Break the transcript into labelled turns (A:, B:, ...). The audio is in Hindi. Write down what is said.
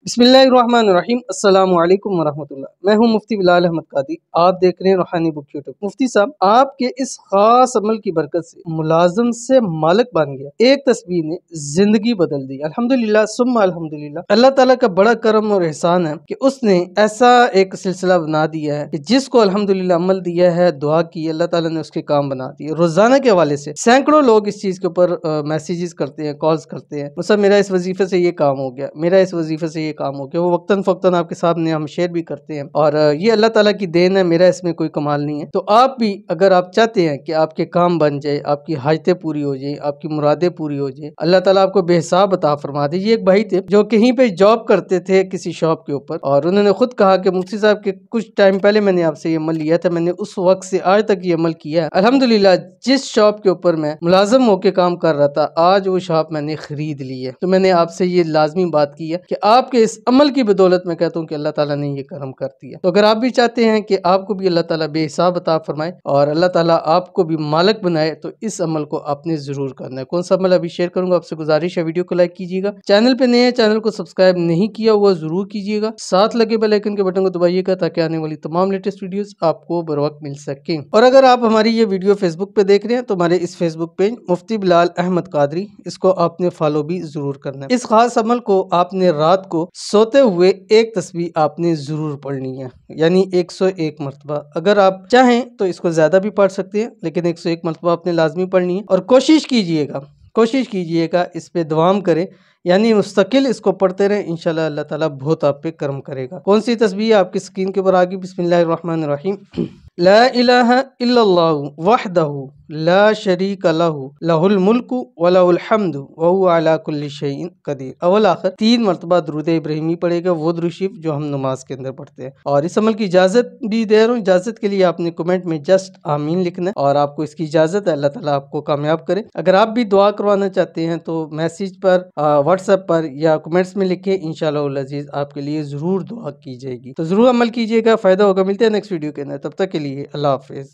A: बिस्मिल्लाहिर्रहमानिर्रहीम अस्सलामु अलैकुम वरहमतुल्लाह। मैं हूं मुफ्ती बिलाल अहमद कादी। आप देख रहे हैं रूहानी बुक यूट्यूब। मुफ्ती साहब, आपके इस खास अमल की बरकत से मुलाजिम से मालिक बन गया। एक तस्बीह ने जिंदगी बदल दी। अल्हम्दुलिल्लाह सुम्मा अल्हम्दुलिल्लाह। अल्लाह ताला का बड़ा करम और एहसान है कि उसने ऐसा एक सिलसिला बना दिया है कि जिसको अल्हम्दुलिल्लाह अमल दिया है, दुआ की, अल्लाह ताला ने उसके काम बना दिए। रोजाना के हवाले से सैकड़ों लोग इस चीज के ऊपर मैसेजेस करते हैं, कॉल्स करते हैं, सर मेरा इस वजीफे से ये काम हो गया, मेरा इस वजीफे से ये काम हो गया। वो वक्तन फ़क्तन आपके सामने हम शेयर भी करते हैं और ये अल्लाह ताला की देन है, मेरा इसमें कोई कमाल नहीं है। तो आप भी अगर आप चाहते हैं कि आपके काम बन जाए, आपकी हाजतें पूरी हो जाए, आपकी मुरादें पूरी हो जाए, अल्लाह ताला आपको बेहिसाब अता फरमा दे। ये एक भाई थे जो कहीं पे जॉब करते थे किसी शॉप के ऊपर, और उन्होंने खुद कहा कि मुफ्ती साहब के कुछ टाइम पहले मैंने आपसे ये अमल लिया था, मैंने उस वक्त से आज तक ये अमल किया है। अल्हम्दुलिल्लाह जिस शॉप के ऊपर मैं मुलाजिम होकर काम कर रहा था, आज वो शॉप मैंने खरीद ली है। तो मैंने आपसे ये लाजमी बात की है कि आपके इस अमल की बदौलत मैं कहता हूँ कि अल्लाह ताला ने ये करम कर दिया। तो अगर आप भी चाहते हैं कि आपको भी अल्लाह ताला बेहिसाब अता फरमाए और अल्लाह ताला आपको भी मालिक बनाए, तो इस अमल को आपने जरूर करना है। कौन सा अमल अभी शेयर करूंगा, आपसे गुजारिश है वीडियो को लाइक कीजिएगा, चैनल पे नए हैं चैनल को सब्सक्राइब नहीं किया हुआ जरूर कीजिएगा, साथ लगे बेल आइकन के बटन को दबाइएगा ताकि आने वाली तमाम लेटेस्ट वीडियोस आपको बर वक्त मिल सके। और अगर आप हमारी ये वीडियो फेसबुक पे देख रहे हैं तो हमारे इस फेसबुक पेज मुफ्ती बिलाल अहमद कादरी, इसको आपने फॉलो भी जरूर करना है। इस खास अमल को आपने रात को सोते हुए एक तस्बीह आपने जरूर पढ़नी है, यानी 101 मरतबा। अगर आप चाहें तो इसको ज्यादा भी पढ़ सकते हैं, लेकिन 101 मरतबा आपने लाजमी पढ़नी है। और कोशिश कीजिएगा इस पे दुआम करें, यानी मुस्तकिल इसको पढ़ते रहें। इंशाल्लाह अल्लाह ताला बहुत आप पे करम करेगा। कौन सी तस्बीह आपकी स्क्रीन के ऊपर आ गई। बिस्मिल्लाहिर्रहमानिर्रहीम। ला इलाहा इल्लल्लाहु वहदहु ला शरीका लहु लहुल मुल्कु व लहुल हम्दु व हुवा अला कुल्ली शैइन कदीर। अव्वल आखिर 3 मरतबा दुरूद इब्राहिमी पढ़ेगा, वो दुरूद शरीफ जो हम नमाज के अंदर पढ़ते हैं। और इस अमल की इजाजत भी दे रहा हूँ। इजाजत के लिए आपने कमेंट में जस्ट आमीन लिखना है और आपको इसकी इजाजत है। अल्लाह ताला आपको कामयाब करे। अगर आप भी दुआ करवाना चाहते हैं तो मैसेज पर, व्हाट्सएप पर या कमेंट्स में लिखे, इंशाअल्लाह अजीज आपके लिए जरूर दुआ की जाएगी। तो जरूर अमल कीजिएगा, फायदा होगा। मिलते हैं नेक्स्ट वीडियो के अंदर, तब तक के लिए अल्लाह हाफिज।